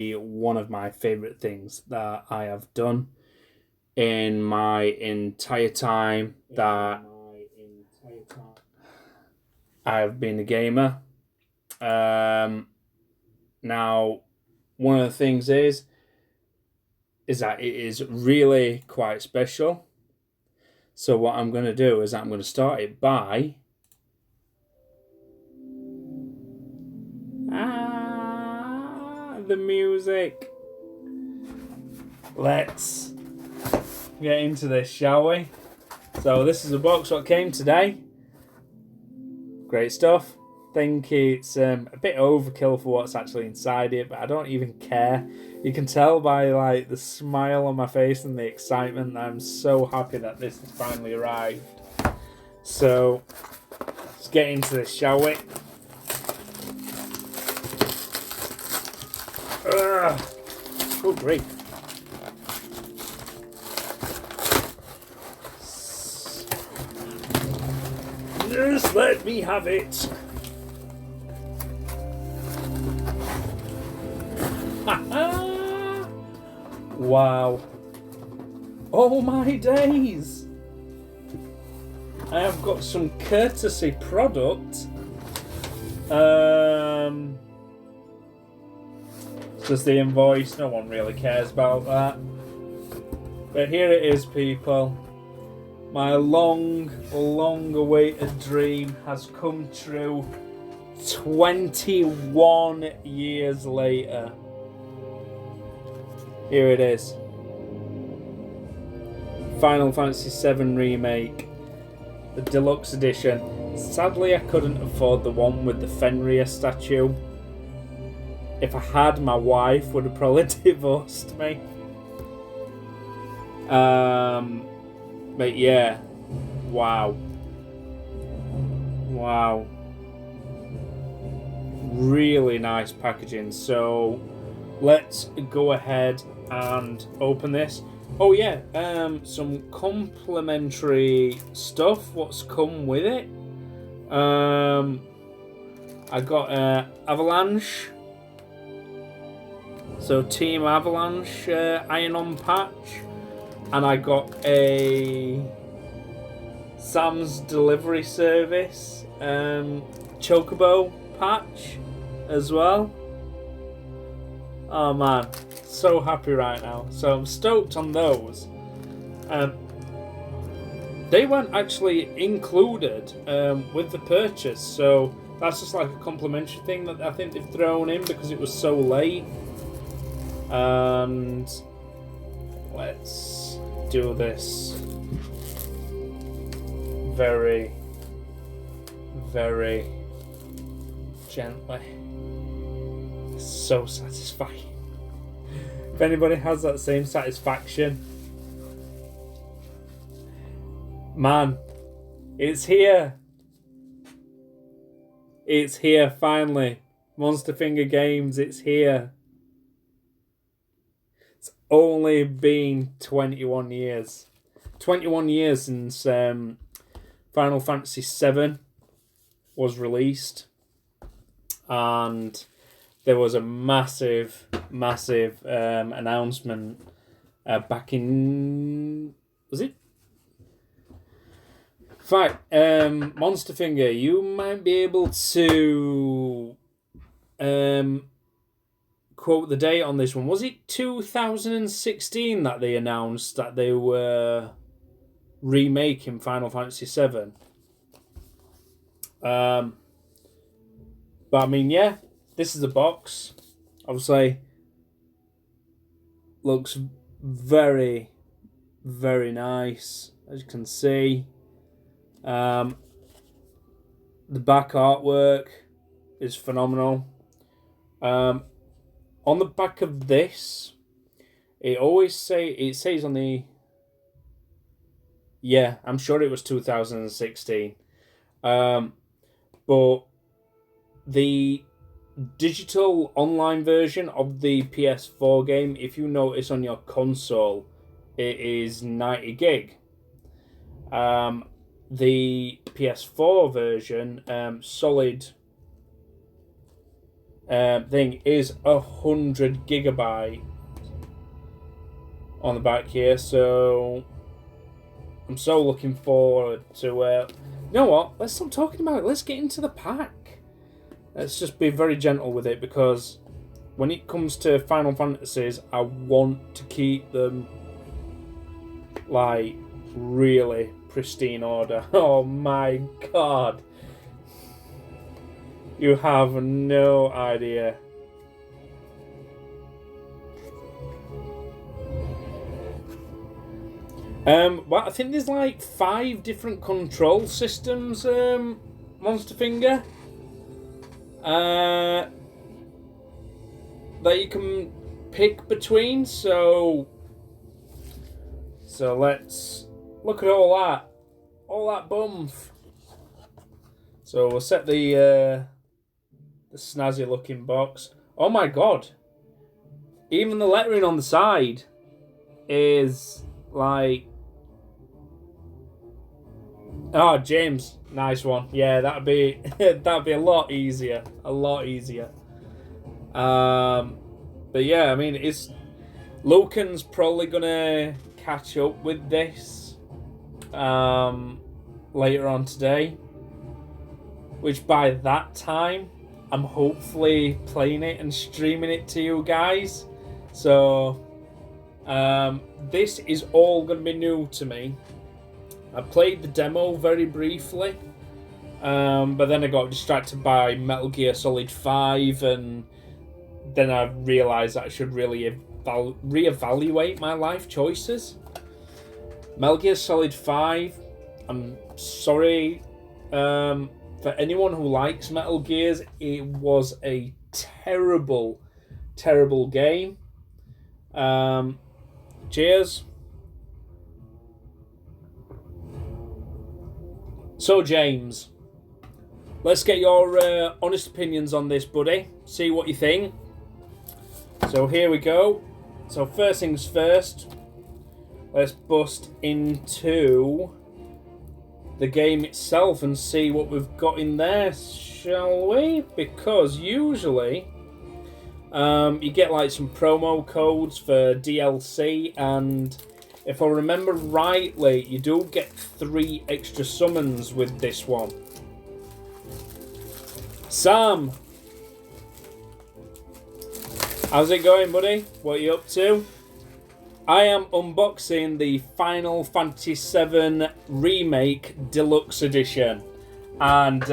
one of my favorite things that I have done in my entire time that I've been a gamer. Um, Now, one of the things is that it is really quite special. So what I'm going to do is I'm going to start it by the music. Let's get into this, shall we? So this is a box what came today. Great stuff. Think it's a bit overkill for what's actually inside it, but I don't even care. You can tell by like the smile on my face and the excitement that I'm so happy that this has finally arrived. So let's get into this, shall we? Oh, great. Just let me have it. Wow. Oh my days. I have got some courtesy product. Just the invoice. No one really cares about that. But here it is, people. My long awaited dream has come true 21 years later. Here it is. Final Fantasy VII Remake. The deluxe edition. Sadly, I couldn't afford the one with the Fenrir statue. If I had, my wife would have probably divorced me. But yeah. Wow. Really nice packaging. So let's go ahead and open this. Oh yeah, some complimentary stuff. What's come with it? I got Avalanche. So Team Avalanche iron-on patch, and I got a Sam's Delivery Service Chocobo patch as well. Oh man, so happy right now. So I'm stoked on those. They weren't actually included with the purchase, so that's just like a complimentary thing that I think they've thrown in because it was so late. And let's do this very gently. So satisfying. If anybody has that same satisfaction, man, it's here. It's here finally. Monster Finger Games, it's here. It's only been 21 years. 21 years since Final Fantasy VII was released. And there was a massive announcement back in... Was it? In fact, Monster Finger, you might be able to quote the date on this one. Was it 2016 that they announced that they were remaking Final Fantasy VII? But I mean, yeah, this is a box. Obviously, looks very nice, as you can see. The back artwork is phenomenal. On the back of this, it says on the... Yeah, I'm sure it was 2016. But the digital online version of the PS4 game, if you notice on your console, it is 90 gig. The PS4 version, solid thing is 100 GB on the back here, so I'm so looking forward to you know what, let's stop talking about it, let's get into the pack. Let's just be very gentle with it, because when it comes to Final Fantasies, I want to keep them like really pristine order. Oh my god, you have no idea. Well, I think there's like 5 different control systems, Monster Finger, that you can pick between. So let's look at all that bumf. So we'll set the snazzy looking box. Oh my god, even the lettering on the side is like, oh, James, nice one. Yeah, that'd be a lot easier. But yeah, I mean, Lucan's probably gonna catch up with this later on today, which by that time I'm hopefully playing it and streaming it to you guys. So this is all gonna be new to me. I played the demo very briefly, but then I got distracted by Metal Gear Solid 5, and then I realised that I should really reevaluate my life choices. Metal Gear Solid 5, I'm sorry for anyone who likes Metal Gears, it was a terrible, terrible game. Cheers. So James, let's get your honest opinions on this, buddy. See what you think. So here we go. So first things first, let's bust into the game itself and see what we've got in there, shall we? Because usually you get like some promo codes for DLC, and if I remember rightly, you do get 3 extra summons with this one. Sam, how's it going, buddy? What are you up to? I am unboxing the Final Fantasy VII Remake Deluxe Edition. And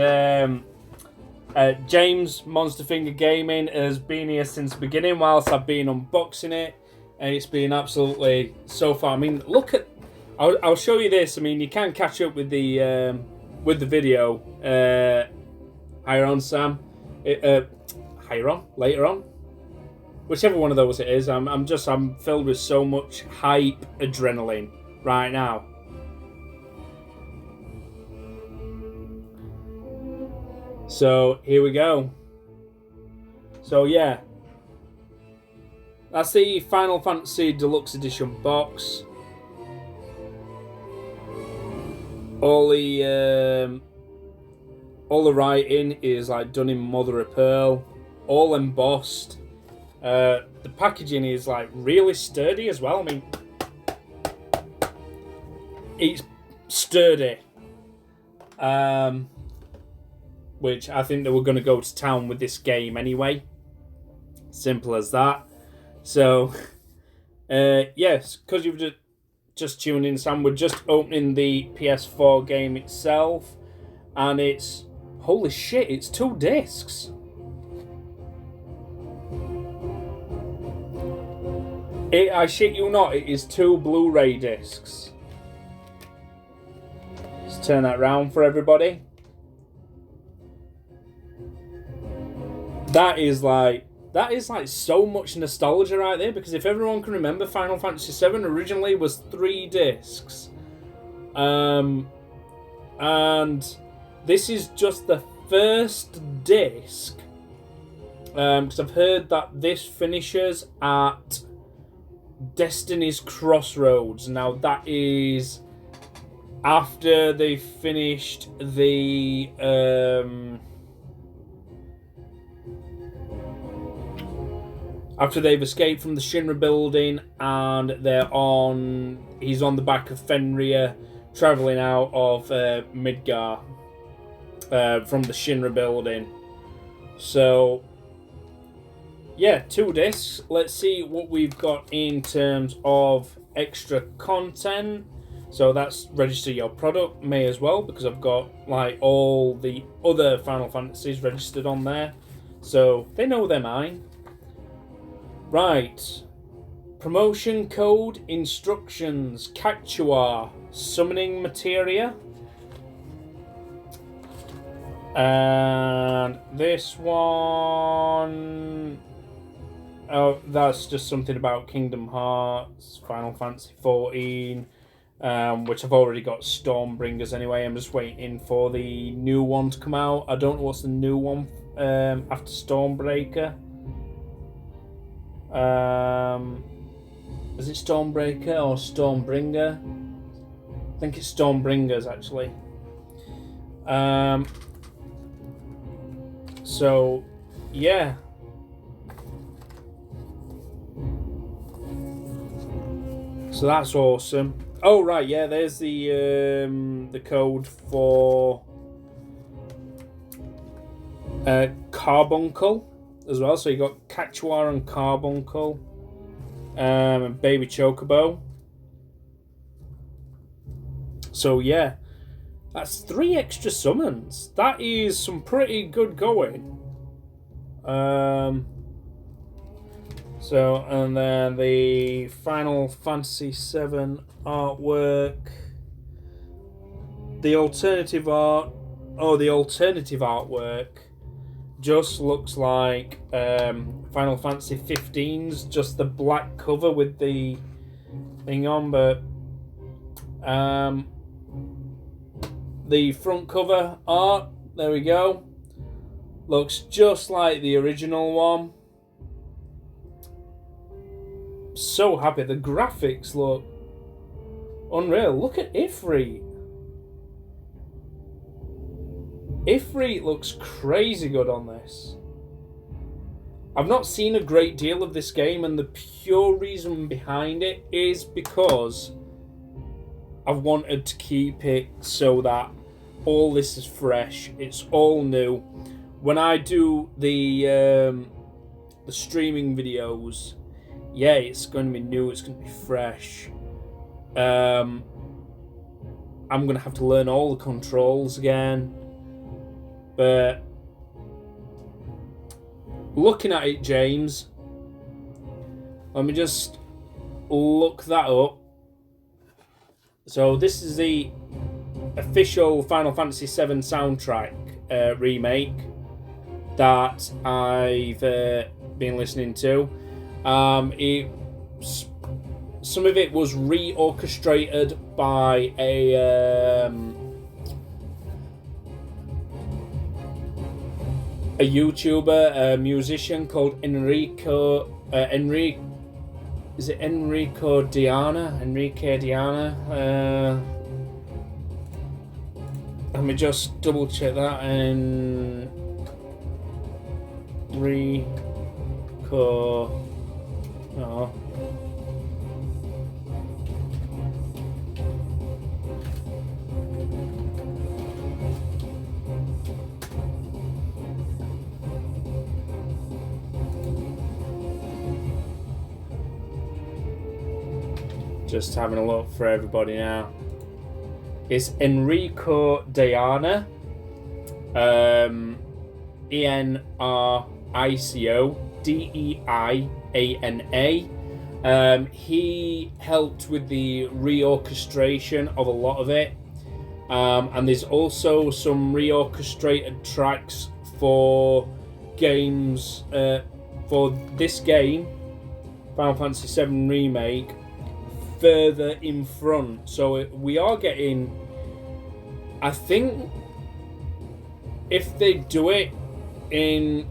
James, Monster Finger Gaming, has been here since the beginning whilst I've been unboxing it. And it's been absolutely so far. I mean, look at... I'll show you this. I mean, you can catch up with the video higher on, Sam. Higher on? Later on? Whichever one of those it is. I'm filled with so much hype adrenaline right now. So, here we go. So, yeah. That's the Final Fantasy Deluxe Edition box. All the writing is like done in mother of pearl, all embossed. The packaging is like really sturdy as well. I mean, it's sturdy. Which I think they were going to go to town with this game anyway. Simple as that. So, yes, because you've just tuned in, Sam, we're just opening the PS4 game itself, and it's, holy shit, it's 2 discs. I shit you not, it is 2 Blu-ray discs. Let's turn that round for everybody. That is like so much nostalgia right there, because if everyone can remember, Final Fantasy VII originally was 3 discs. And this is just the first disc. Because I've heard that this finishes at Destiny's Crossroads. Now that is after they finished the after they've escaped from the Shinra building, and he's on the back of Fenrir, travelling out of Midgar from the Shinra building. So, yeah, 2 discs. Let's see what we've got in terms of extra content. So that's register your product, may as well, because I've got like all the other Final Fantasies registered on there. So they know they're mine. Right. Promotion code instructions. Cactuar. Summoning materia. And this one... Oh, that's just something about Kingdom Hearts, Final Fantasy 14, which I've already got Stormbringers anyway. I'm just waiting for the new one to come out. I don't know what's the new one after Stormbreaker. Is it Stormbreaker or Stormbringer? I think it's Stormbringers, actually. So, yeah. So that's awesome. Oh right, yeah. There's the code for Carbuncle as well. So you got Cactuar and Carbuncle, and Baby Chocobo. So yeah, that's 3 extra summons. That is some pretty good going. So, and then the Final Fantasy VII artwork. The alternative art. Oh, the alternative artwork just looks like Final Fantasy 15's, just the black cover with the thing on, but the front cover art, there we go, looks just like the original one. So happy. The graphics look unreal. Look at Ifrit. Ifrit looks crazy good on this. I've not seen a great deal of this game, and the pure reason behind it is because I've wanted to keep it so that all this is fresh. It's all new. When I do the streaming videos, yeah, it's going to be new, it's going to be fresh. I'm going to have to learn all the controls again. But looking at it, James, let me just look that up. So this is the official Final Fantasy VII soundtrack remake that I've been listening to. Some of it was reorchestrated by a YouTuber, a musician called Enrico. Is it Enrico Diana? Enrique Diana. Let me just double check that. Enrico. Oh. Just having a look for everybody now. It's Enrico Diana. ENRICO DEIANA. He helped with the reorchestration of a lot of it. And there's also some reorchestrated tracks for games, for this game, Final Fantasy VII Remake, further in front. So we are getting, I think, if they do it in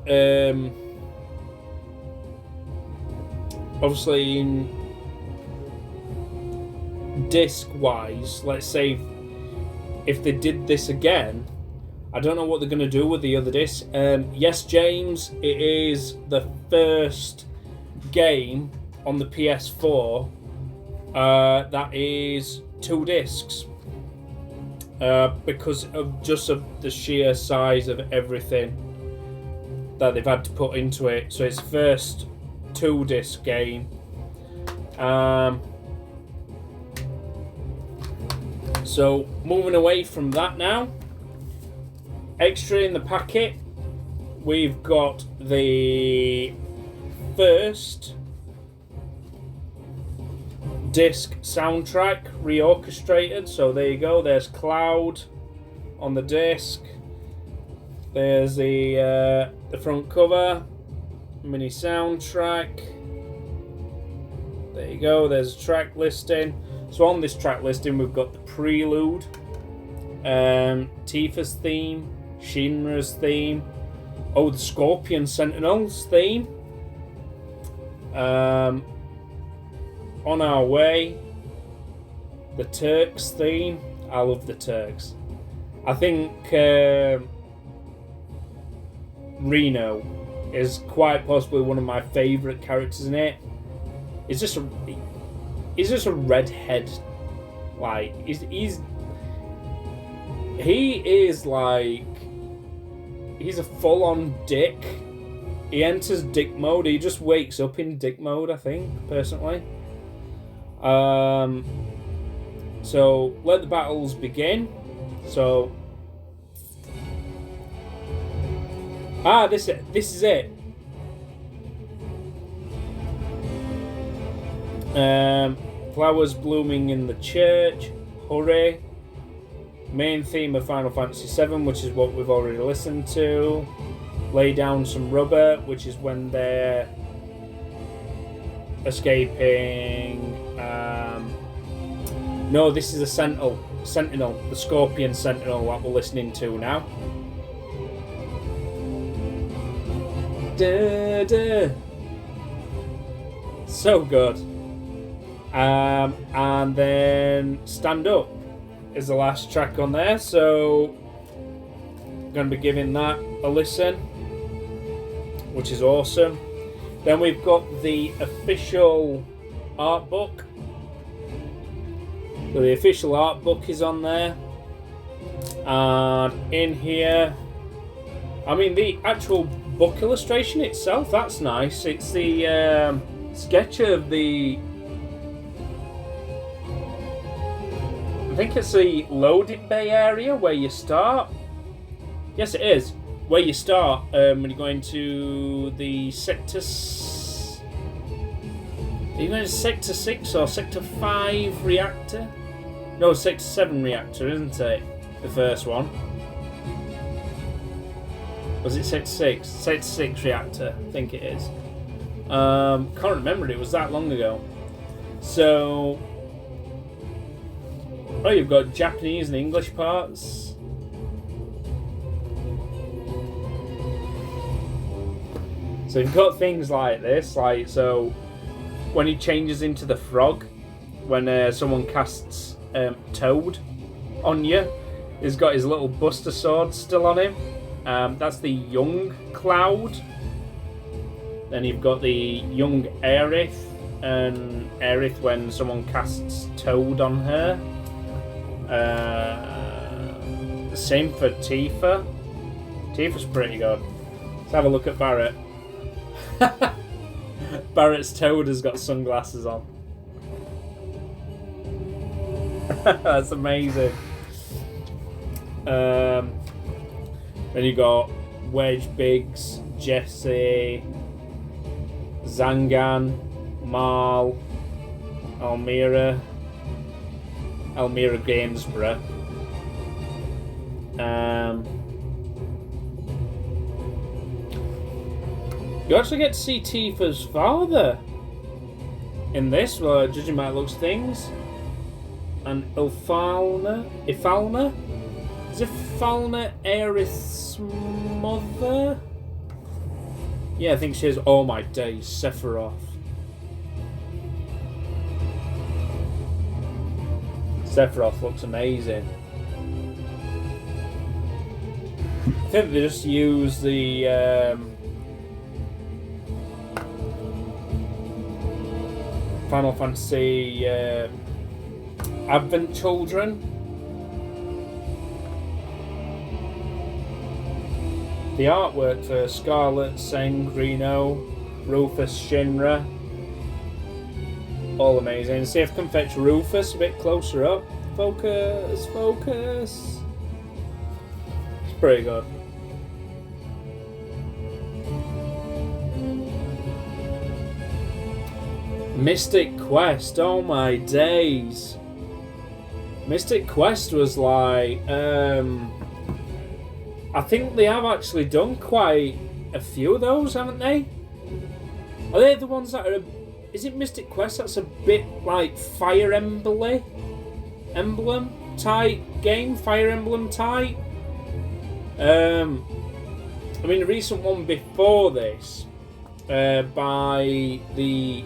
obviously in disc wise, let's say if they did this again, I don't know what they're going to do with the other disc. Yes, James, it is the first game on the PS4 that is 2 discs. Because of the sheer size of everything that they've had to put into it. So it's first 2-disc game. So moving away from that now, extra in the packet, we've got the first disc soundtrack reorchestrated. So there you go, there's Cloud on the disc, there's the front cover, mini soundtrack, there you go, there's a track listing. So on this track listing we've got the Prelude, Tifa's theme, Shinra's theme, the Scorpion Sentinels theme, On Our Way, the Turks theme. I love the Turks. I think Reno is quite possibly one of my favourite characters in it. He's just a redhead. Like he is like, he's a full-on dick. He enters dick mode. He just wakes up in dick mode, I think, personally. So let the battles begin. So this is it. Flowers blooming in the church. Hurry. Main theme of Final Fantasy VII, which is what we've already listened to. Lay down some rubber, which is when they're escaping. No, this is a Sentinel, the Scorpion Sentinel that we're listening to now. So good. And then Stand Up is the last track on there, so I'm going to be giving that a listen, which is awesome. Then we've got the official art book. So the official art book is on there, and in here, I mean, the actual book illustration itself, that's nice. It's the sketch of the, I think it's the loading bay area where you start. Yes, it is. Where you start when you're going to the Sector 6 or Sector 5 reactor? No, Sector 7 reactor, isn't it? The first one. Was it Sector 6? Sector 6 reactor, I think it is. Can't remember, it was that long ago. So, you've got Japanese and English parts. So you've got things like this, like, so when he changes into the frog, when someone casts Toad on you, he's got his little Buster Sword still on him. That's the young Cloud. Then you've got the young Aerith, and Aerith when someone casts Toad on her. The same for Tifa. Tifa's pretty good. Let's have a look at Barret. Barret's Toad has got sunglasses on. That's amazing. Then you got Wedge, Biggs, Jesse, Zangan, Marl, Almira Gainsborough. You actually get to see Tifa's father in this, judging by looks things. And Ifalna? Is Ifalna Aerith's mother? Yeah, I think she is. Oh my days, Sephiroth. Sephiroth looks amazing. I think they just use the Final Fantasy Advent Children. The artwork for Scarlet, Seng, Reno, Rufus, Shinra, all amazing. See if I can fetch Rufus a bit closer up. Focus, focus. It's pretty good. Mystic Quest, oh my days. Mystic Quest was like, I think they have actually done quite a few of those, haven't they? Are they the ones that are, is it Mystic Quest that's a bit like Fire Emblem type game? Fire Emblem type? I mean, the recent one before this, by the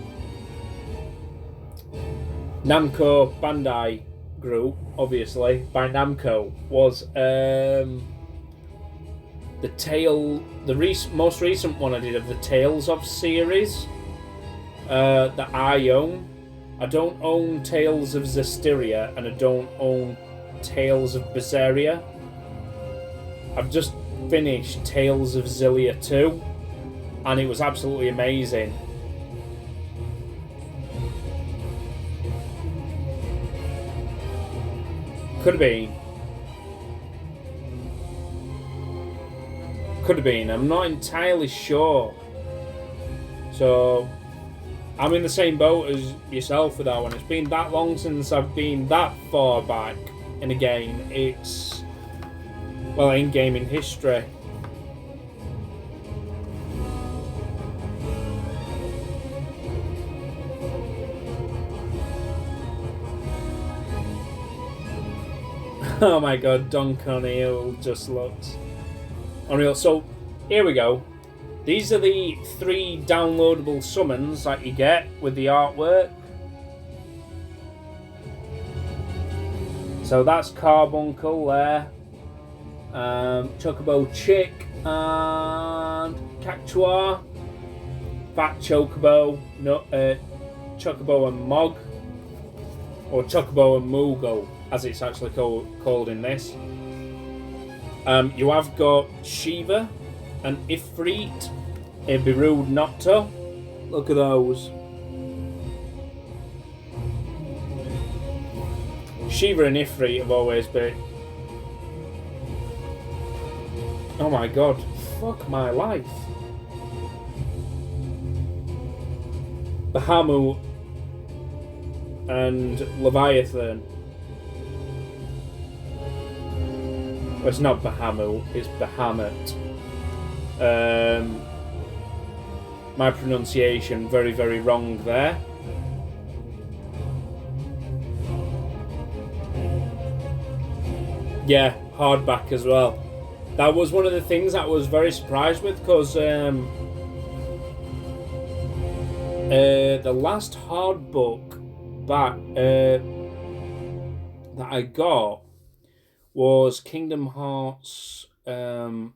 Namco Bandai Group, obviously, by Namco, was the most recent one I did of the Tales of series that I own. I don't own Tales of Zestiria, and I don't own Tales of Berseria. I've just finished Tales of Xillia 2, and it was absolutely amazing. Could have been. Could have been. I'm not entirely sure. So, I'm in the same boat as yourself with that one. It's been that long since I've been that far back in a game. It's, well, in gaming history. Oh my god, Don O'Neill just looks unreal. So, here we go. These are the 3 downloadable summons that you get with the artwork. So that's Carbuncle there. Chocobo Chick and Cactuar. Fat Chocobo, Chocobo and Mog. Or Chocobo and Moogle, as it's actually called in this. You have got Shiva, an Ifrit, a Berude Nocto. Look at those. Shiva and Ifrit have always been... Oh my god, fuck my life. Bahamut and Leviathan. Well, it's not Bahamut, it's Bahamut. My pronunciation very, very wrong there. Yeah, hardback as well. That was one of the things that I was very surprised with, because the last hard book back that I got was Kingdom Hearts 2.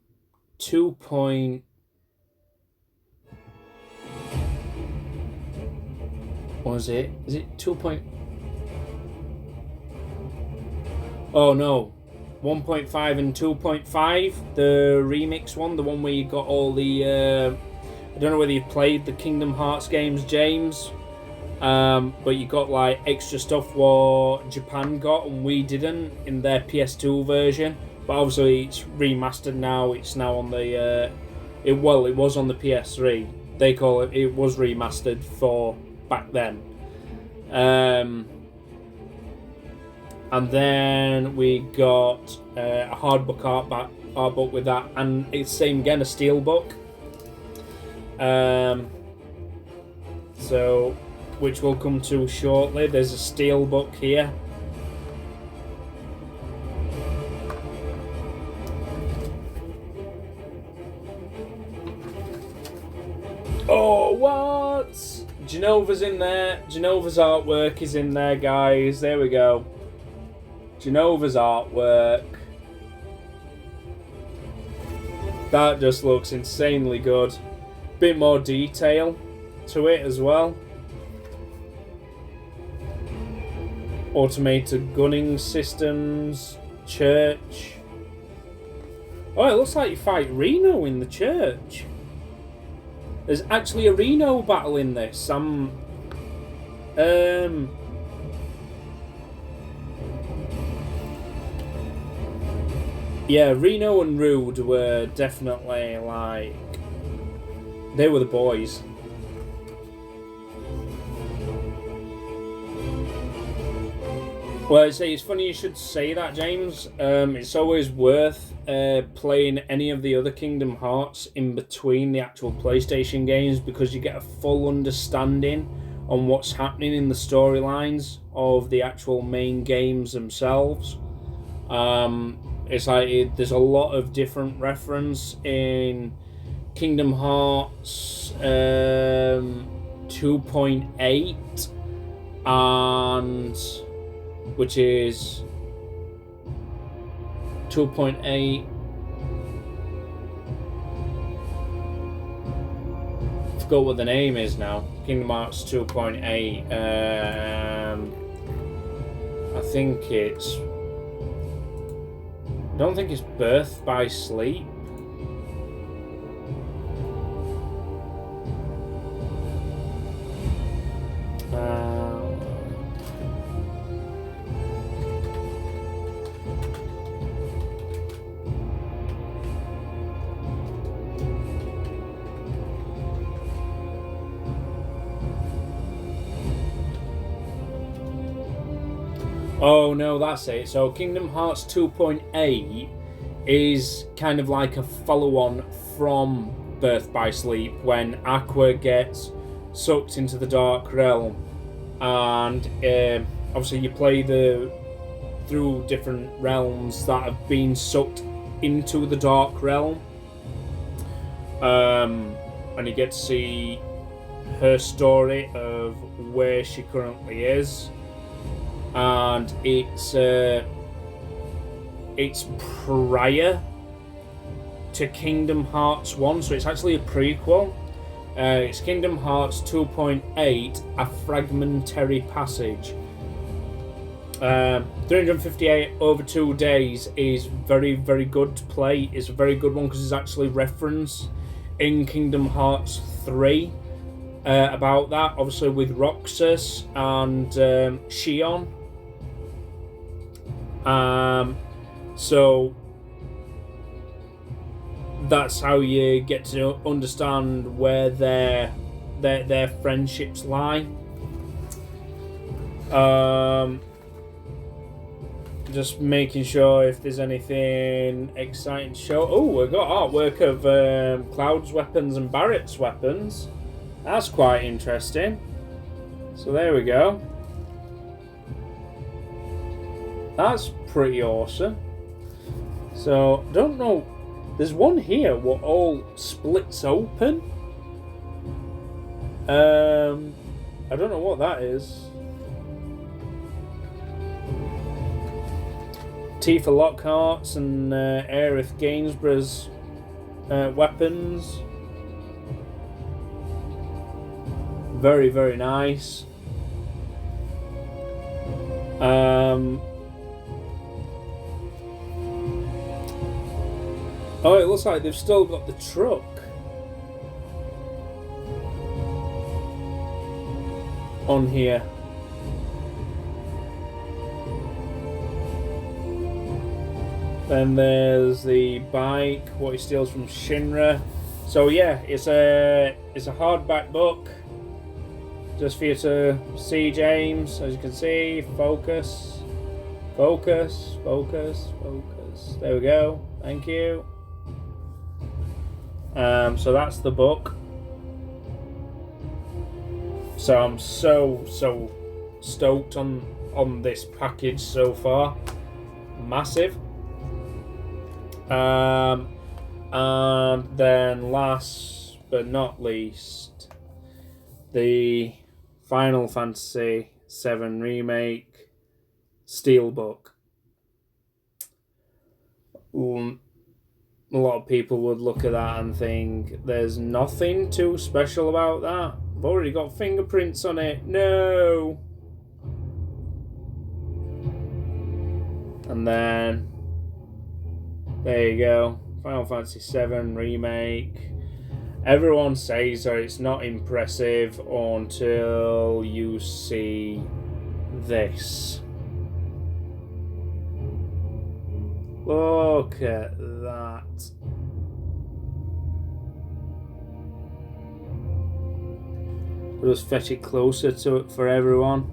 Was it? Is it 2. Oh no, 1.5 and 2.5. The remix one, the one where you got all the. I don't know whether you've played the Kingdom Hearts games, James. But you got like extra stuff what Japan got and we didn't in their PS2 version. But obviously it's remastered now. It's now on the it was on the PS3. They call it. It was remastered for back then. And then we got a hardbook art book with that, and it's same again, a steel book. So, which we'll come to shortly. There's a steel book here. Oh, what? Genova's in there. Genova's artwork is in there, guys. There we go. Genova's artwork. That just looks insanely good. Bit more detail to it as well. Automated gunning systems. Church. Oh, it looks like you fight Reno in the church. There's actually a Reno battle in this. Yeah, Reno and Rude were definitely like... They were the boys. Well, it's funny you should say that, James. It's always worth playing any of the other Kingdom Hearts in between the actual PlayStation games, because you get a full understanding on what's happening in the storylines of the actual main games themselves. It's like there's a lot of different reference in Kingdom Hearts 2.8 and... which is 2.8. I forgot what the name is now. Kingdom Hearts 2.8. I think it's... I don't think it's Birth by Sleep. Oh no, that's it. So Kingdom Hearts 2.8 is kind of like a follow-on from Birth by Sleep, when Aqua gets sucked into the Dark Realm, and obviously you play through different realms that have been sucked into the Dark Realm, and you get to see her story of where she currently is. And it's prior to Kingdom Hearts 1, so it's actually a prequel. It's Kingdom Hearts 2.8, A Fragmentary Passage. 358 over 2 days is very, very good to play. It's a very good one because it's actually referenced in Kingdom Hearts 3 about that, obviously with Roxas and Xion. So that's how you get to understand where their friendships lie. Just making sure if there's anything exciting to show. Oh, we've got artwork of Cloud's weapons and Barrett's weapons. That's quite interesting. So there we go. That's pretty awesome. So, I don't know. There's one here what all splits open. I don't know what that is. Tifa Lockhart's and Aerith Gainsborough's weapons. Very, very nice. Oh, it looks like they've still got the truck. On here. Then there's the bike, what he steals from Shinra. So yeah, it's a hardback book. Just for you to see, James. As you can see, focus. Focus, focus, focus. There we go. Thank you. So that's the book. So I'm so stoked on this package so far. Massive. And then last but not least, the Final Fantasy VII Remake Steelbook. A lot of people would look at that and think there's nothing too special about that. I've already got fingerprints on it. No. And then there you go, Final Fantasy VII Remake. Everyone says that it's not impressive until you see this. Look at that. We'll just fetch it closer to it for everyone.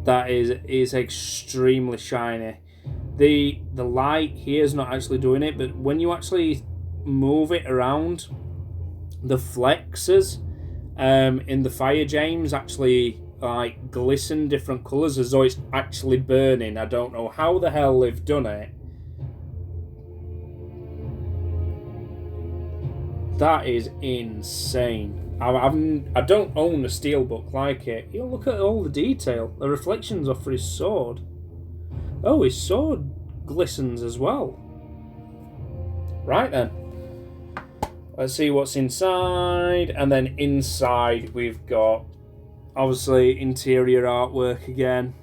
That is extremely shiny. The light here is not actually doing it, but when you actually move it around, the flexes in the Fire James actually like glisten different colours as though it's actually burning. I don't know how the hell they've done it. That is insane. I don't own a steelbook like it. You look at all the detail. The reflections off his sword. Oh, his sword glistens as well. Right then. Let's see what's inside. And then inside we've got, obviously, interior artwork again.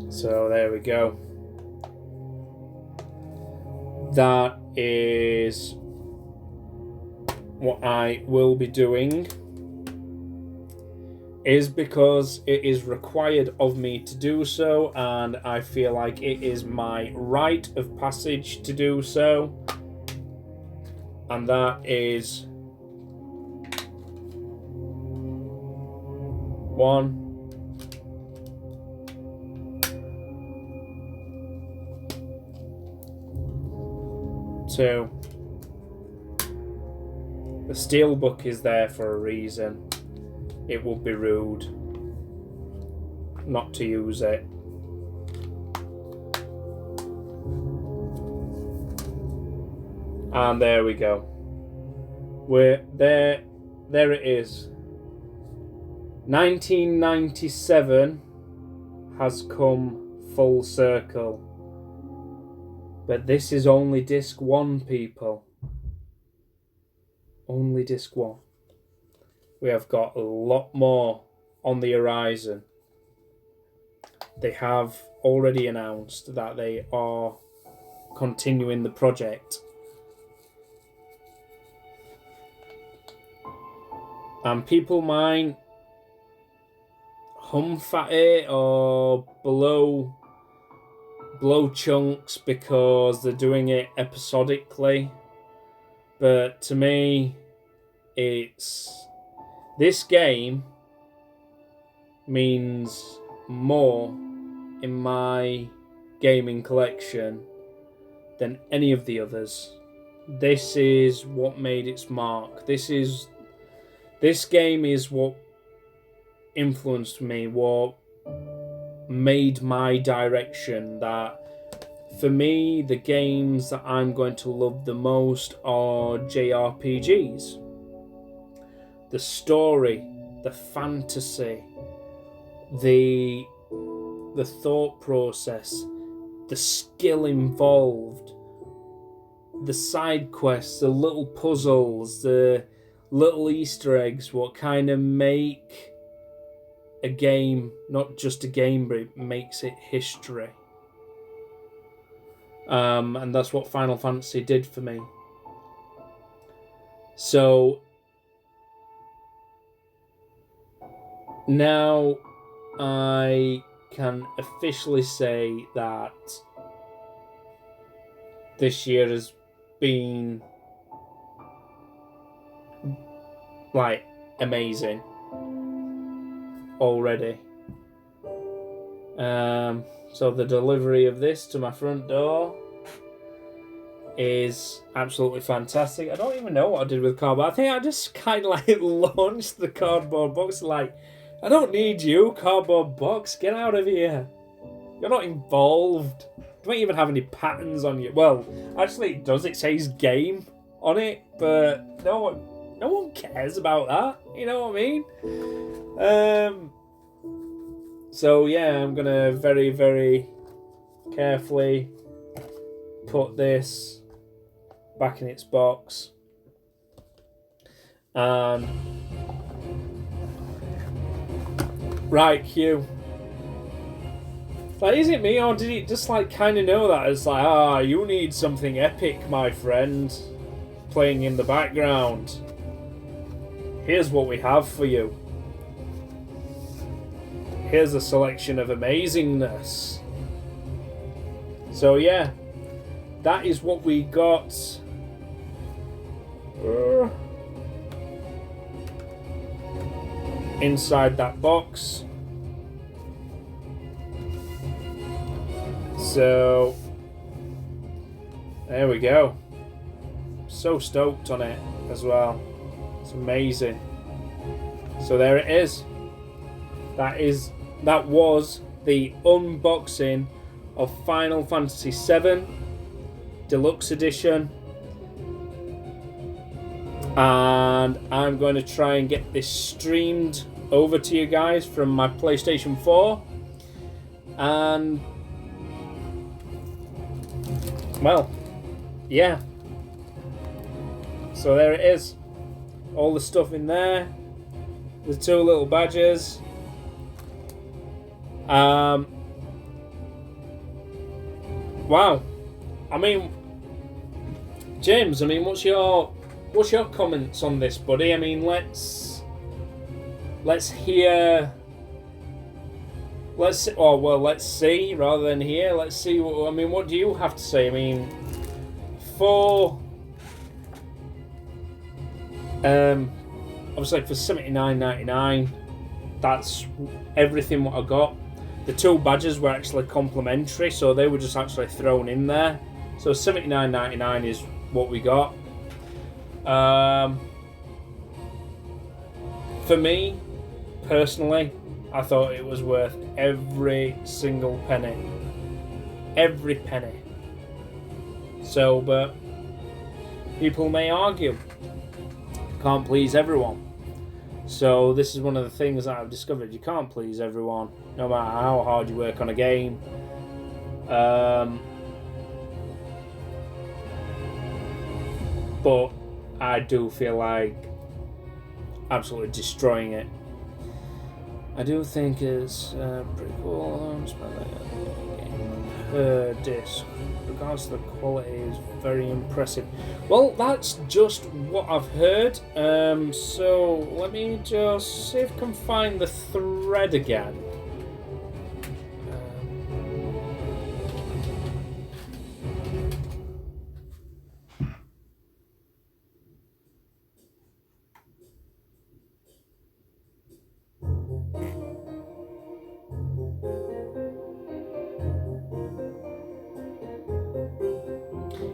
So there we go. That is what I will be doing, is because it is required of me to do so, and I feel like it is my rite of passage to do so. And that is 1, 2. The steelbook is there for a reason. It would be rude not to use it. And there we go. We're there. There it is. 1997 has come full circle. But this is only disc 1, people. Only disc 1. We have got a lot more on the horizon. They have already announced that they are continuing the project. And people might humph at it or blow chunks because they're doing it episodically. But to me, this game means more in my gaming collection than any of the others. This is what made its mark. This game is what influenced me, what made my direction. That for me, the games that I'm going to love the most are JRPGs. The story, the fantasy, the thought process, the skill involved, the side quests, the little puzzles, the little Easter eggs, what kind of make a game not just a game, but it makes it history. And that's what Final Fantasy did for me. So now I can officially say that this year has been like amazing already. So the delivery of this to my front door is absolutely fantastic. I don't even know what I did with cardboard. I think I just kind of like launched the cardboard box like, I don't need you, cardboard box. Get out of here. You're not involved. You don't even have any patterns on you. Well, actually it does. It says game on it, but no one cares about that. You know what I mean? So yeah, I'm gonna very, very carefully put this back in its box. And right, Q. Like, is it me, or did it just like kind of know that? It's like, you need something epic, my friend, playing in the background. Here's what we have for you. Here's a selection of amazingness. So yeah, that is what we got. Inside that box. So there we go. So stoked on it as well. It's amazing. So there it is. That was the unboxing of Final Fantasy VII Deluxe Edition. And I'm going to try and get this streamed over to you guys from my PlayStation 4. And well, yeah. So there it is. All the stuff in there. The two little badges. Wow. I mean, James, what's your comments on this, buddy? I mean, let's hear. Let's see rather than hear. Let's see what do you have to say? I mean, for obviously for $79.99, that's everything what I got. The two badges were actually complimentary, so they were just actually thrown in there. So $79.99 is what we got. For me, personally, I thought it was worth every single penny. Every penny. So, but people may argue. Can't please everyone. So this is one of the things that I've discovered. You can't please everyone, no matter how hard you work on a game. But I do feel like absolutely destroying it. I do think it's pretty cool. Per disc. Regards to the quality is very impressive. Well, that's just what I've heard. So let me just see if I can find the thread again.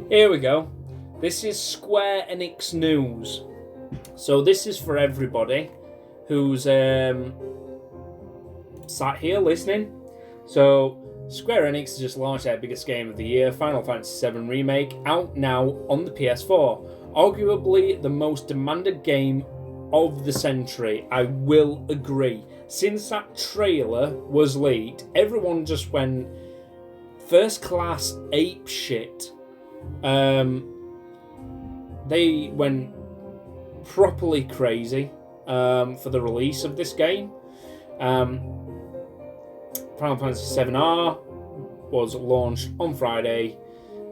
Here we go. This is Square Enix news. So this is for everybody who's sat here listening. So Square Enix has just launched their biggest game of the year, Final Fantasy VII Remake, out now on the PS4. Arguably the most demanded game of the century. I will agree. Since that trailer was leaked, everyone just went first class ape shit. They went properly crazy for the release of this game. Final Fantasy VII R was launched on Friday.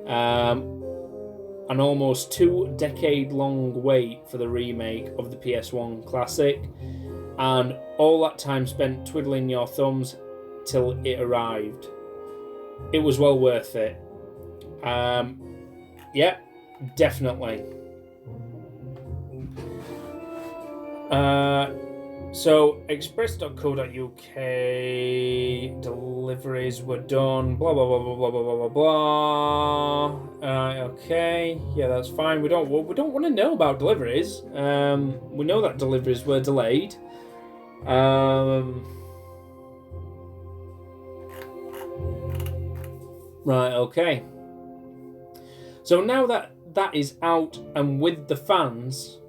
An almost 2-decade-long wait for the remake of the PS1 classic, and all that time spent twiddling your thumbs till it arrived. It was well worth it. Yeah, definitely. So, express.co.uk deliveries were done, blah, blah, blah, blah, blah, blah, blah, blah. Okay, yeah, that's fine. We don't want to know about deliveries. We know that deliveries were delayed. Right, okay. So now that is out and with the fans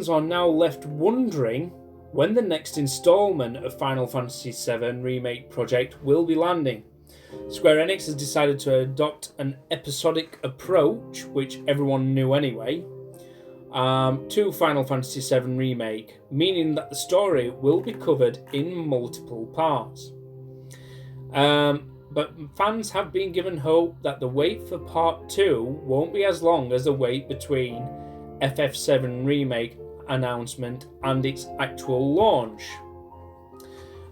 are now left wondering when the next installment of Final Fantasy VII Remake project will be landing. Square Enix has decided to adopt an episodic approach, which everyone knew anyway, to Final Fantasy VII Remake, meaning that the story will be covered in multiple parts. But fans have been given hope that the wait for Part 2 won't be as long as the wait between FF7 Remake announcement and its actual launch.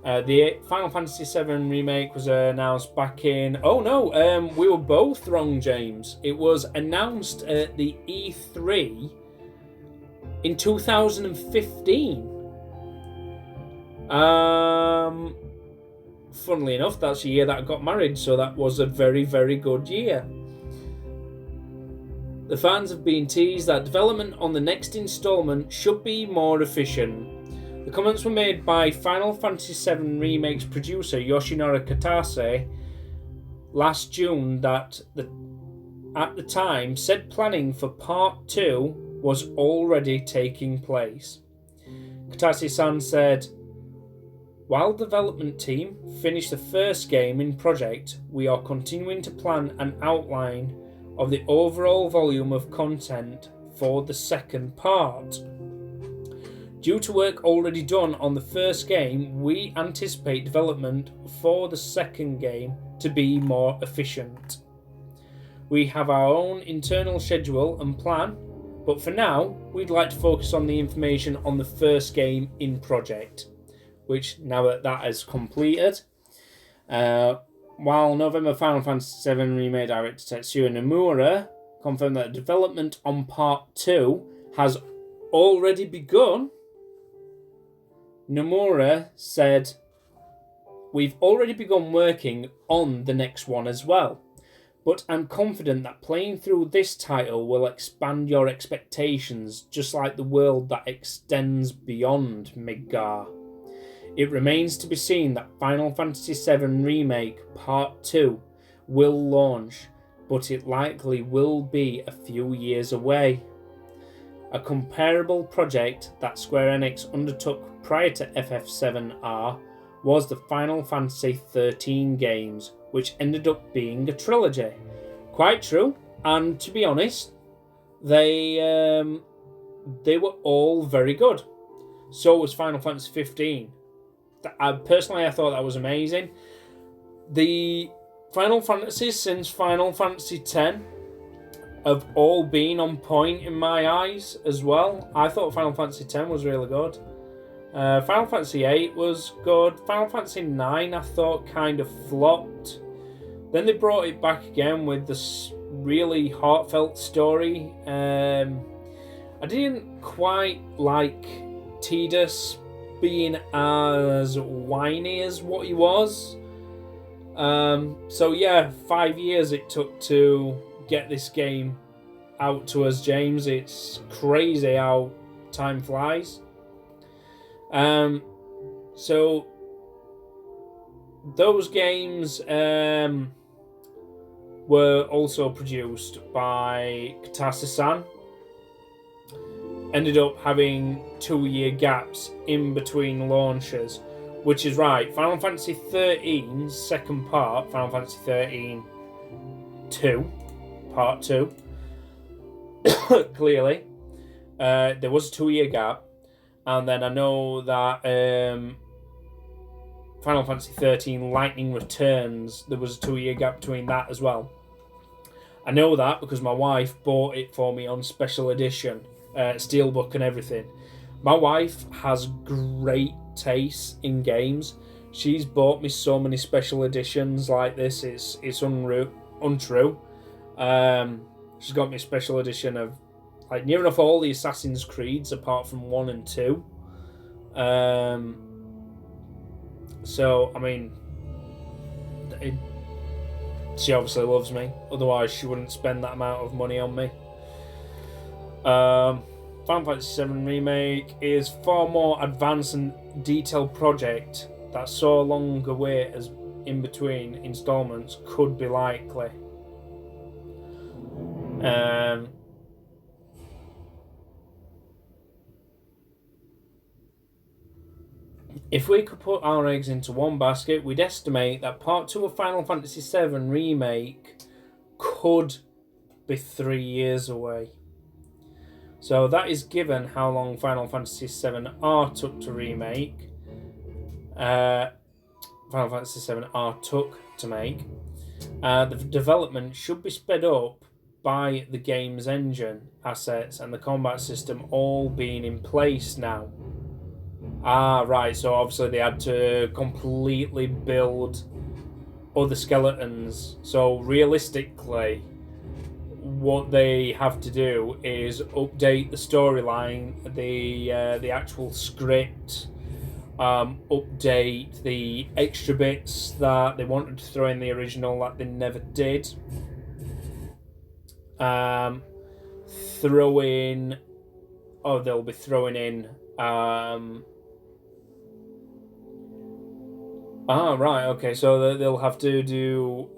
The Final Fantasy VII Remake was announced back in... Oh no, we were both wrong, James. It was announced at the E3 in 2015. Funnily enough, that's the year that I got married, so that was a very, very good year. The fans have been teased that development on the next installment should be more efficient. The comments were made by Final Fantasy VII Remake's producer Yoshinori Kitase last June that at the time said planning for Part 2 was already taking place. Kitase-san said, "While the development team finished the first game in project, we are continuing to plan an outline of the overall volume of content for the second part. Due to work already done on the first game, we anticipate development for the second game to be more efficient. We have our own internal schedule and plan, but for now, we'd like to focus on the information on the first game in project," which, now that that is completed, while November Final Fantasy VII Remake director Tetsuya Nomura confirmed that development on Part 2 has already begun, Nomura said, "We've already begun working on the next one as well, but I'm confident that playing through this title will expand your expectations just like the world that extends beyond Midgar. It remains to be seen that Final Fantasy VII Remake Part 2 will launch, but it likely will be a few years away. A comparable project that Square Enix undertook prior to FF7R was the Final Fantasy XIII games, which ended up being a trilogy." Quite true, and to be honest, they were all very good. So was Final Fantasy 15. Personally, I thought that was amazing. The Final Fantasies since Final Fantasy X have all been on point in my eyes as well. I thought Final Fantasy X was really good. Final Fantasy VIII was good. Final Fantasy IX I thought kind of flopped. Then they brought it back again with this really heartfelt story. I didn't quite like Tidus being as whiny as what he was. So yeah, 5 years it took to get this game out to us, James. It's crazy how time flies. So those games were also produced by Kitase-san. Ended up having 2-year gaps in between launches, which is right. Final Fantasy XIII's second part, Final Fantasy XIII 2, Part 2, clearly, there was a 2-year gap. And then I know that Final Fantasy XIII Lightning Returns, there was a 2-year gap between that as well. I know that because my wife bought it for me on special edition, steelbook and everything. My wife has great taste in games. She's bought me so many special editions like this. It's untrue. She's got me a special edition of like near enough all the Assassin's Creeds apart from 1 and 2. So I mean, she obviously loves me. Otherwise, she wouldn't spend that amount of money on me. Final Fantasy VII Remake is far more advanced and detailed project that so long a wait as in between installments could be likely. If we could put our eggs into one basket, we'd estimate that Part 2 of Final Fantasy VII Remake could be 3 years away. So that is given how long Final Fantasy VII R took to remake. Final Fantasy VII R took to make. The development should be sped up by the game's engine, assets, and the combat system all being in place now. Right, so obviously they had to completely build other skeletons. So realistically, what they have to do is update the storyline, the actual script, update the extra bits that they wanted to throw in the original that they never did. They'll be throwing in. Right, okay, so they'll have to do.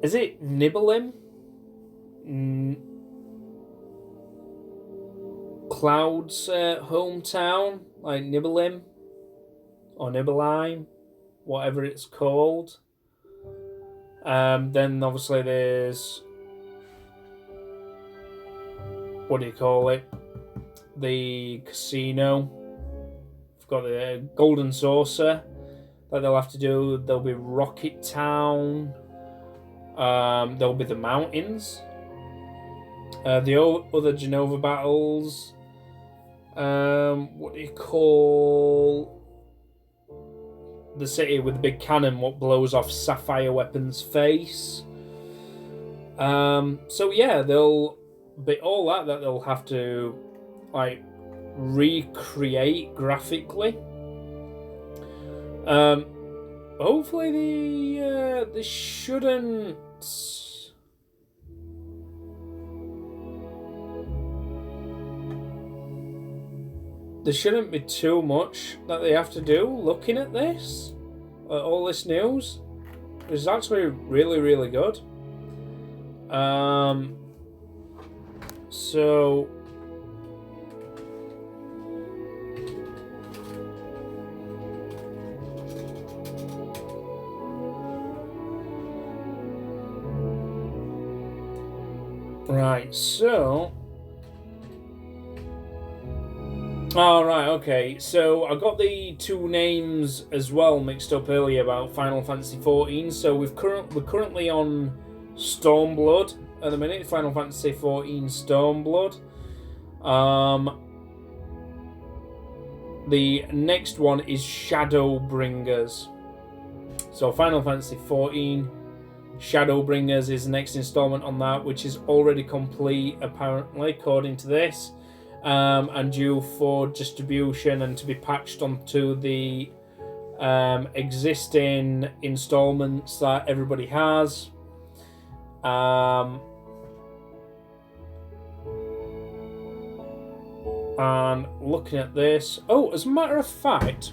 Is it Nibelheim? Cloud's hometown, like Nibelheim or Nibelheim, whatever it's called. Then obviously there's, what do you call it? The casino. We've got the Golden Saucer that they'll have to do. There'll be Rocket Town. There'll be the mountains. The other Genova battles. What do you call the city with the big cannon? What blows off Sapphire Weapon's face? So yeah, there'll be all that they'll have to like recreate graphically. Hopefully they shouldn't. There shouldn't be too much that they have to do looking at this. All this news is actually really, really good. So right, so right, okay. So I got the two names as well mixed up earlier about Final Fantasy XIV. So we're currently on Stormblood at the minute. Final Fantasy XIV Stormblood. The next one is Shadowbringers. So Final Fantasy XIV Shadowbringers is the next installment on that, which is already complete apparently, according to this. And due for distribution and to be patched onto the existing installments that everybody has. And looking at this, as a matter of fact,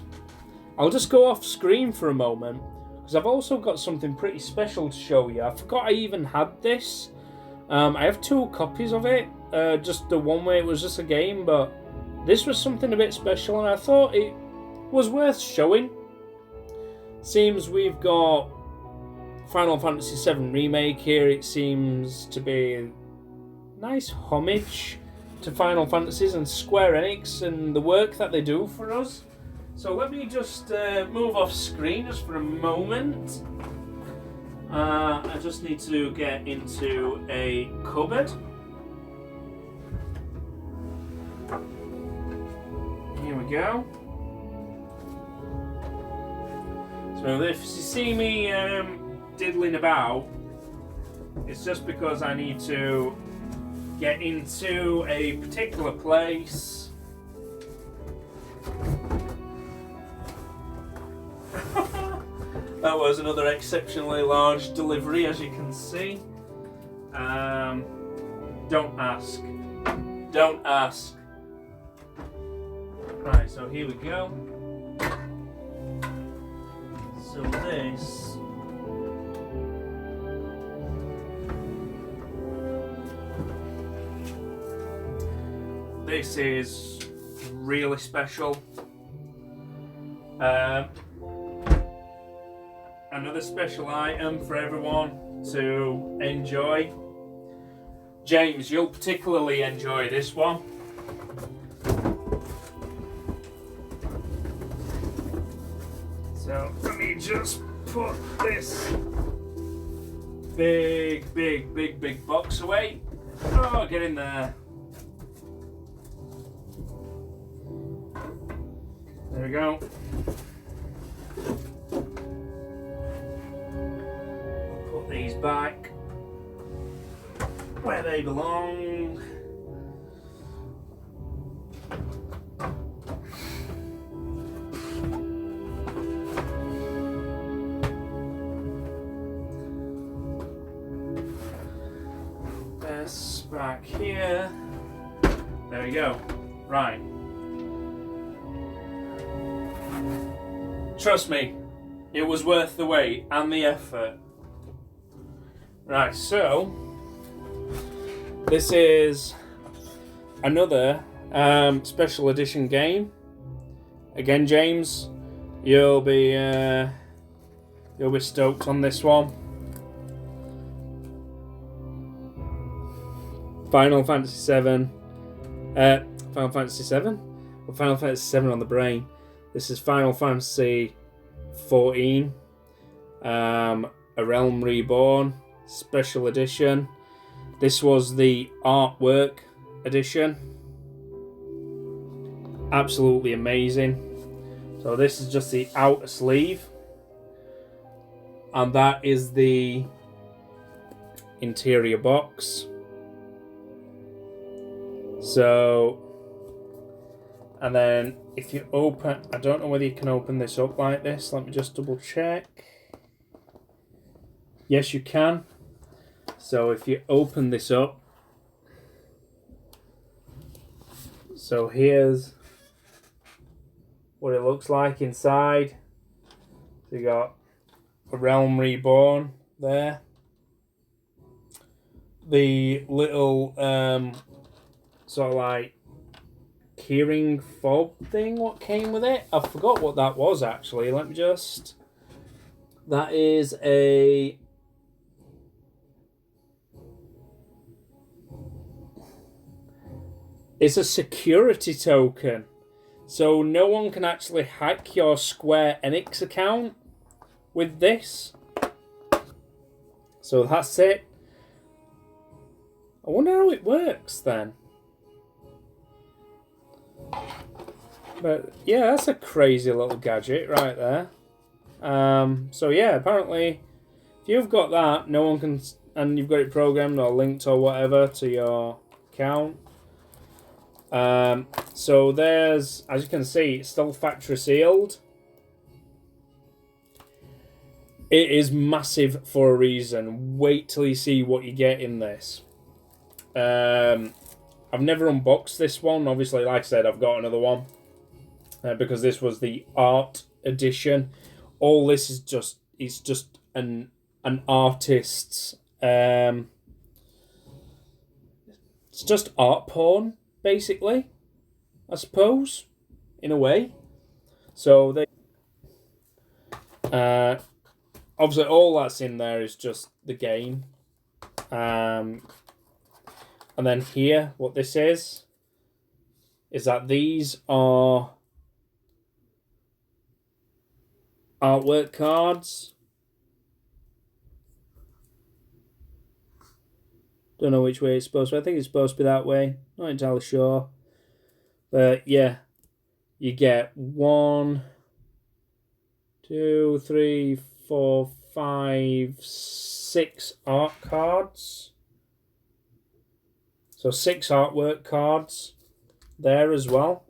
I'll just go off screen for a moment because I've also got something pretty special to show you. I forgot I even had this. I have 2 copies of it. Just the one way it was just a game, but this was something a bit special and I thought it was worth showing. Seems we've got Final Fantasy VII Remake here. It seems to be a nice homage to Final Fantasies and Square Enix and the work that they do for us. So let me just move off screen just for a moment. I just need to get into a cupboard. Here we go. So if you see me diddling about, it's just because I need to get into a particular place. That was another exceptionally large delivery, as you can see. Don't ask. Don't ask. Right, so here we go. So this is really special. Another special item for everyone to enjoy. James, you'll particularly enjoy this one. So let me just put this big box away. Oh, get in there. There we go. Put these back where they belong. This back here. There we go. Right. Trust me, it was worth the wait and the effort. Right, so this is another special edition game. Again, James, you'll be stoked on this one. Final Fantasy VII. Final Fantasy VII? Or Final Fantasy VII on the brain. This is Final Fantasy XIV. A Realm Reborn Special Edition. This was the artwork edition. Absolutely amazing. So this is just the outer sleeve. And that is the interior box. So, and then if you open, I don't know whether you can open this up like this. Let me just double check. Yes, you can. So if you open this up, so here's what it looks like inside. So you got a Realm Reborn there. The little sort of like keyring fob thing, what came with it? I forgot what that was actually. Let me just... That is a... It's a security token. So no one can actually hack your Square Enix account with this. So that's it. I wonder how it works then. But yeah, that's a crazy little gadget right there. So yeah, apparently if you've got that, no one can, and you've got it programmed or linked or whatever to your account. So there's, as you can see, it's still factory sealed. It is massive for a reason. Wait till you see what you get in this. I've never unboxed this one. Obviously, like I said, I've got another one. Because this was the art edition. All this is just, it's just an artist's, it's just art porn, basically, I suppose, in a way. So they, obviously all that's in there is just the game. And then here, what this is that these are artwork cards. Don't know which way it's supposed to be. I think it's supposed to be that way. Not entirely sure. But yeah, you get 1, 2, 3, 4, 5, 6 art cards. So 6 artwork cards there as well.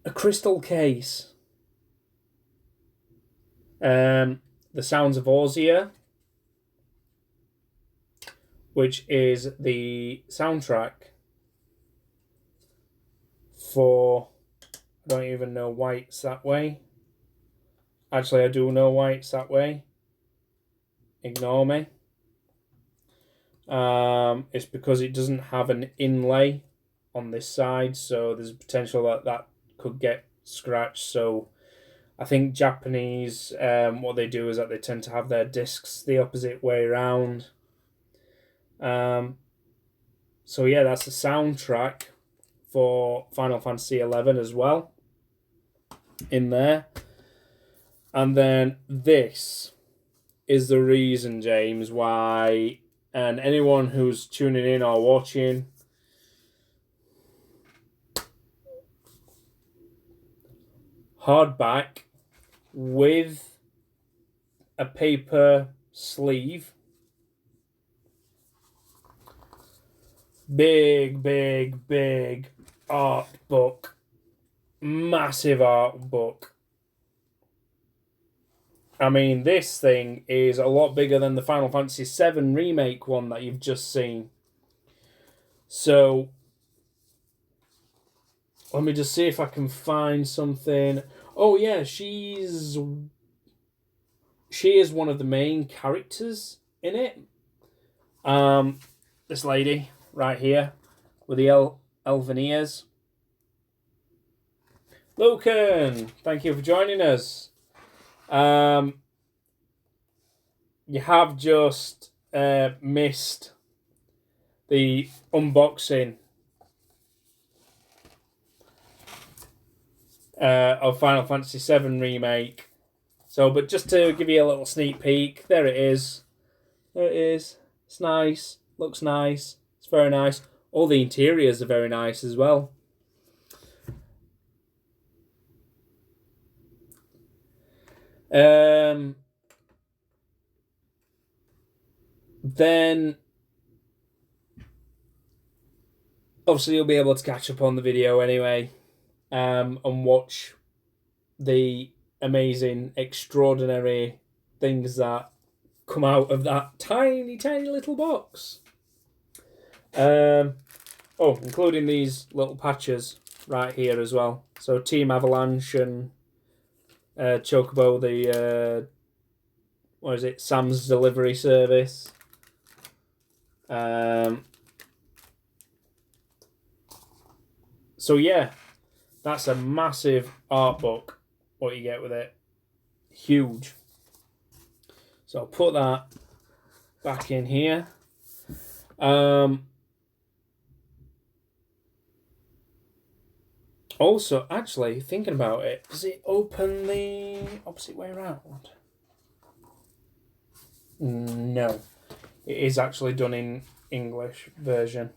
A crystal case. The Sounds of Ozia, which is the soundtrack for... I don't even know why it's that way. Actually, I do know why it's that way. Ignore me. It's because it doesn't have an inlay on this side, so there's a potential that that could get scratched. So I think Japanese, what they do is that they tend to have their discs the opposite way around. So yeah, that's the soundtrack for Final Fantasy 11 as well in there. And then this is the reason, James, why, and anyone who's tuning in or watching, hardback with a paper sleeve. Big art book. Massive art book. I mean, this thing is a lot bigger than the Final Fantasy VII Remake one that you've just seen. So, let me just see if I can find something. Oh yeah, she is one of the main characters in it. This lady right here with the elven ears. Lucan, thank you for joining us. You have just missed the unboxing of Final Fantasy VII Remake. So, but just to give you a little sneak peek, there it is. There it is. It's nice. Looks nice. It's very nice. All the interiors are very nice as well. Then obviously you'll be able to catch up on the video anyway, and watch the amazing, extraordinary things that come out of that tiny little box. Including these little patches right here as well. So Team Avalanche and Chocobo, the what is it? Sam's Delivery Service. So yeah, that's a massive art book. What you get with it, huge. So I'll put that back in here. Also, actually, thinking about it, does it open the opposite way around? No. It is actually done in English version.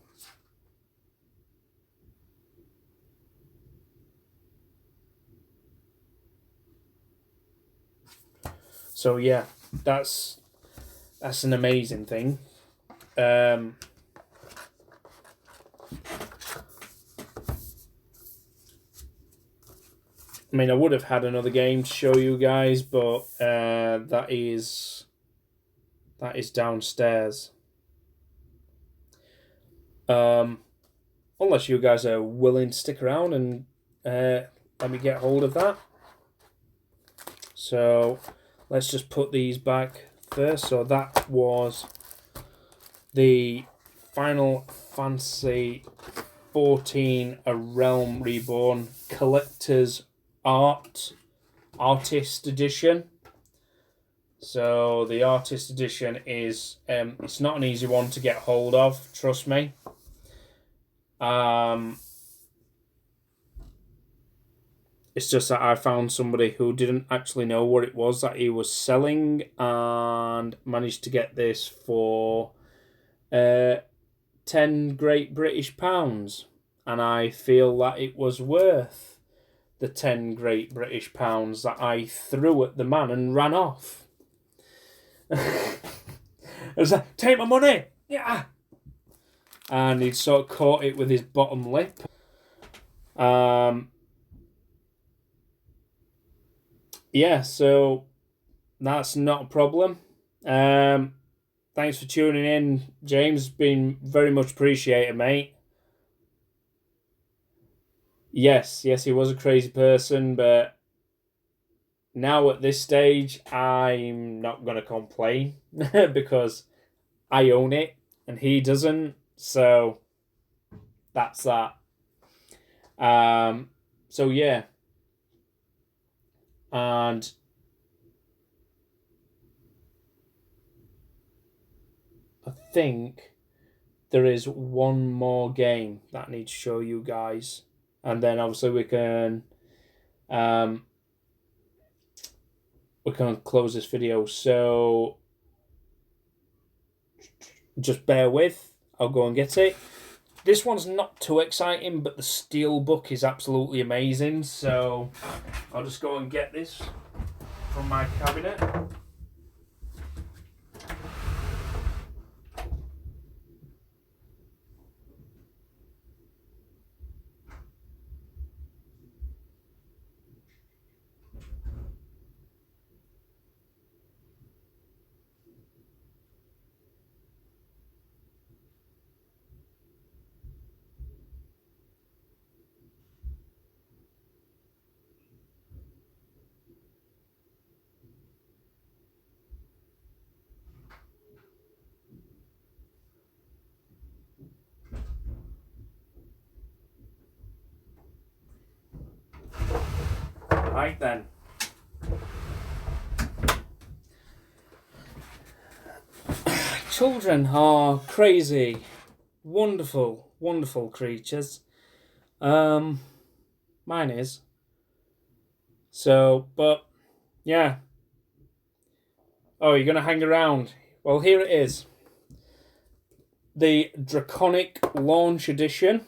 So yeah, that's an amazing thing. I mean, I would have had another game to show you guys, but that is downstairs. Unless you guys are willing to stick around and let me get hold of that. So let's just put these back first. So that was the Final Fantasy 14 A Realm Reborn Collector's Artist Edition. So the Artist Edition is it's not an easy one to get hold of, trust me. It's just that I found somebody who didn't actually know what it was that he was selling and managed to get this for 10 Great British Pounds. And I feel that it was worth the 10 Great British Pounds that I threw at the man and ran off. It was like, take my money! Yeah! And he'd sort of caught it with his bottom lip. Yeah, so that's not a problem. Thanks for tuning in, James. Been very much appreciated, mate. Yes, he was a crazy person, but now at this stage, I'm not going to complain because I own it and he doesn't. So that's that. So yeah, and I think there is one more game that I need to show you guys, and then obviously we can close this video. So just bear with. I'll go and get it. This one's not too exciting, but the Steelbook is absolutely amazing. So I'll just go and get this from my cabinet. Right then. Children are crazy, wonderful, wonderful creatures. Mine is. So, but yeah. Oh, you're gonna hang around? Well, here it is. The Draconic Launch Edition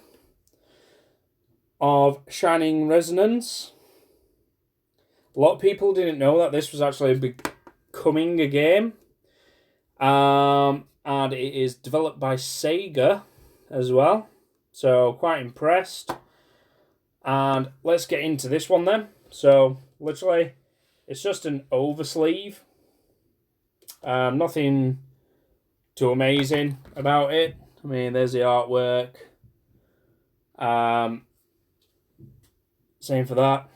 of Shining Resonance. A lot of people didn't know that this was actually becoming a game. And it is developed by Sega as well. So quite impressed. And let's get into this one then. So literally, it's just an oversleeve. Nothing too amazing about it. I mean, there's the artwork. Same for that.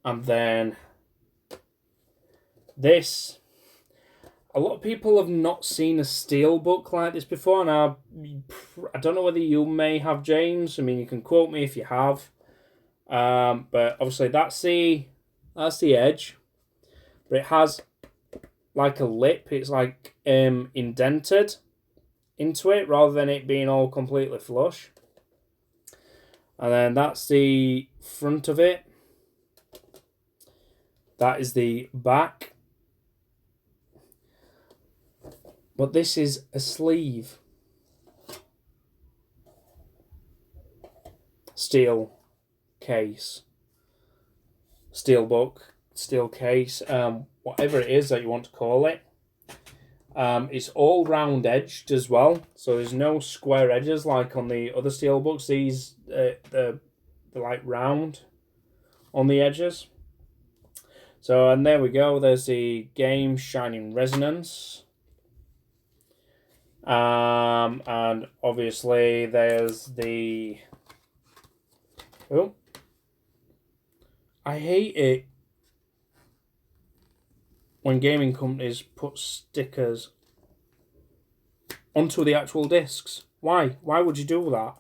And then this. A lot of people have not seen a Steelbook like this before, and I don't know whether you may have, James. I mean, you can quote me if you have. But obviously that's the edge. But it has like a lip. It's like indented into it rather than it being all completely flush. And then that's the front of it. That is the back. But this is a sleeve. Steel case. Steelbook. Steel case. Whatever it is that you want to call it. It's all round edged as well. So there's no square edges like on the other Steelbooks. These, they're like round on the edges. So, and there we go. There's the game Shining Resonance. And obviously there's the... Oh. I hate it when gaming companies put stickers onto the actual discs. Why? Why would you do that?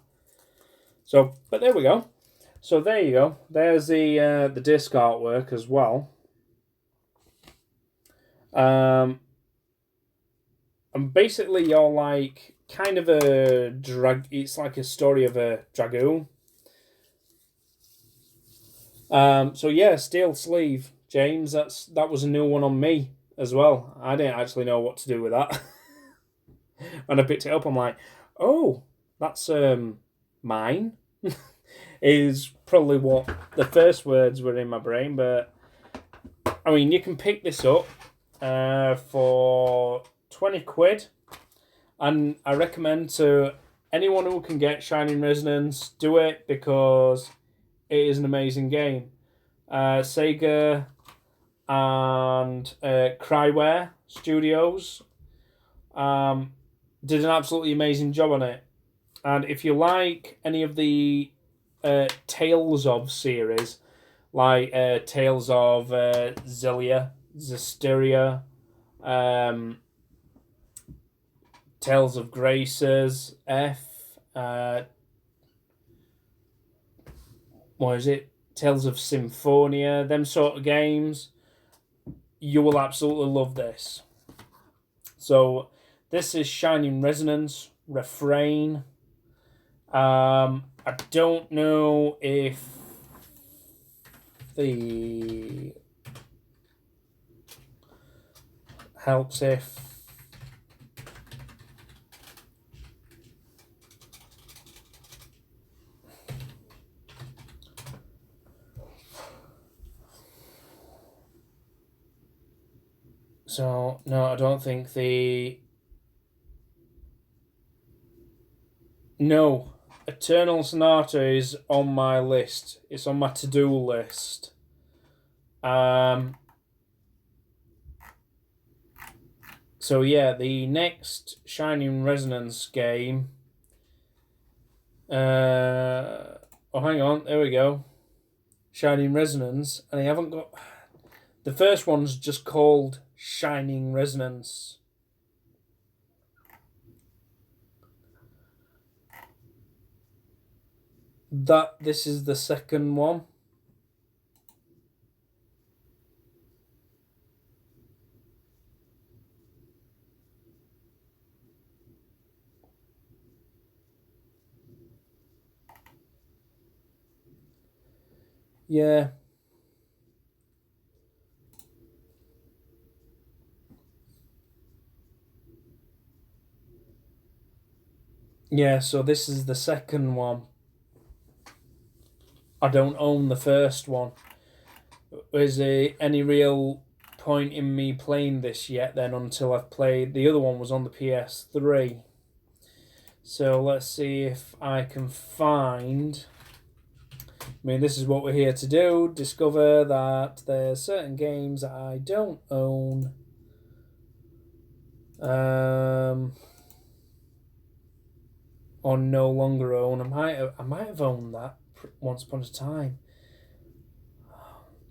So, but there we go. So there you go. There's the disc artwork as well. And basically you're like kind of a it's like a story of a dragoon. So yeah, steel sleeve, James, that was a new one on me as well. I didn't actually know what to do with that. When I picked it up, I'm like, oh, that's mine. Is probably what the first words were in my brain. But I mean, you can pick this up for 20 quid, and I recommend to anyone who can get Shining Resonance, do it, because it is an amazing game. Sega and Cryware Studios did an absolutely amazing job on it. And if you like any of the Tales of series, like Tales of Zestiria, Tales of Graces, what is it? Tales of Symphonia, them sort of games. You will absolutely love this. So, this is Shining Resonance, Refrain. I don't know if the helps if so no, I don't think the no Eternal Sonata is on my list. It's on my to-do list. So yeah, the next Shining Resonance game. Oh, hang on, there we go. Shining Resonance, and I haven't got. The first one's just called Shining Resonance. This is the second one. Yeah. Yeah, so this is the second one. I don't own the first one. Is there any real point in me playing this yet then until I've played... The other one was on the PS3. So let's see if I can find... I mean, this is what we're here to do. Discover that there's certain games that I don't own. Or no longer own. I might have owned that once upon a time.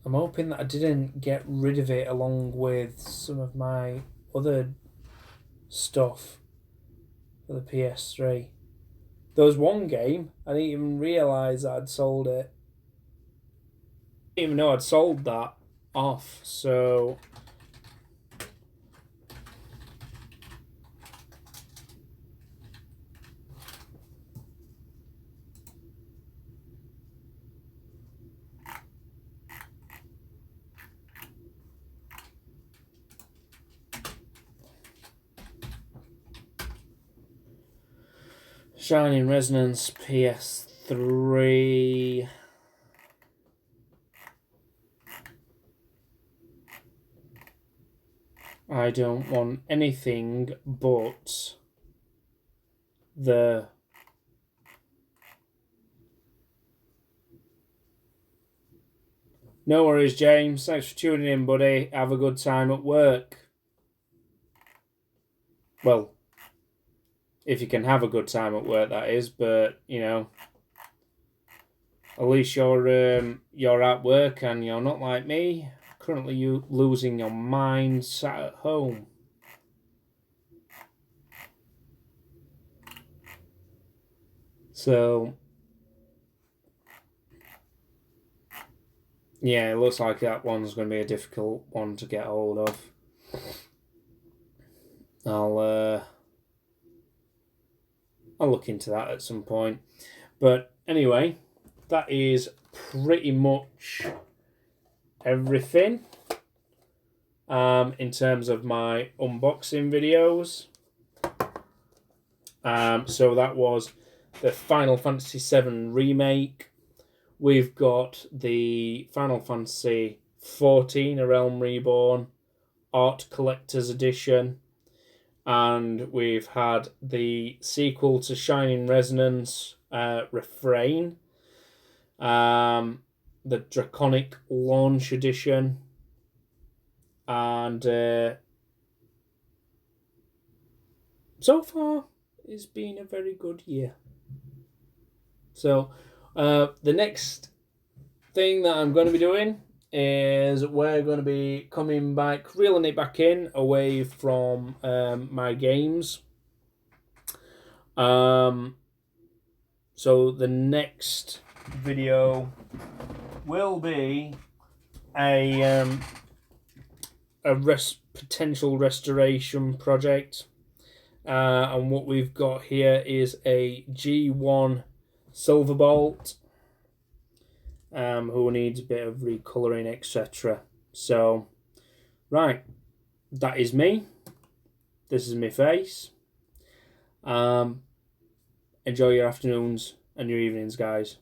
I'm hoping that I didn't get rid of it along with some of my other stuff for the PS3. There was one game, I didn't even realise I'd sold it. I didn't even know I'd sold that off, so... Shining Resonance PS3. I don't want anything but the... No worries, James. Thanks for tuning in, buddy. Have a good time at work. Well, if you can have a good time at work, that is. But you know, at least you're at work and you're not like me, currently you losing your mind sat at home. So yeah, it looks like that one's going to be a difficult one to get hold of. I'll look into that at some point. But anyway, that is pretty much everything in terms of my unboxing videos. So that was the Final Fantasy VII Remake. We've got the Final Fantasy XIV, A Realm Reborn, Art Collector's Edition, and we've had the sequel to Shining Resonance, Refrain, the Draconic Launch Edition, and so far it's been a very good year. So the next thing that I'm going to be doing is we're going to be coming back, reeling it back in away from my games. So the next video will be a potential restoration project, and what we've got here is a G1 Silverbolt, who needs a bit of recolouring, etc. So, right, that is me. This is my face. Enjoy your afternoons and your evenings, guys.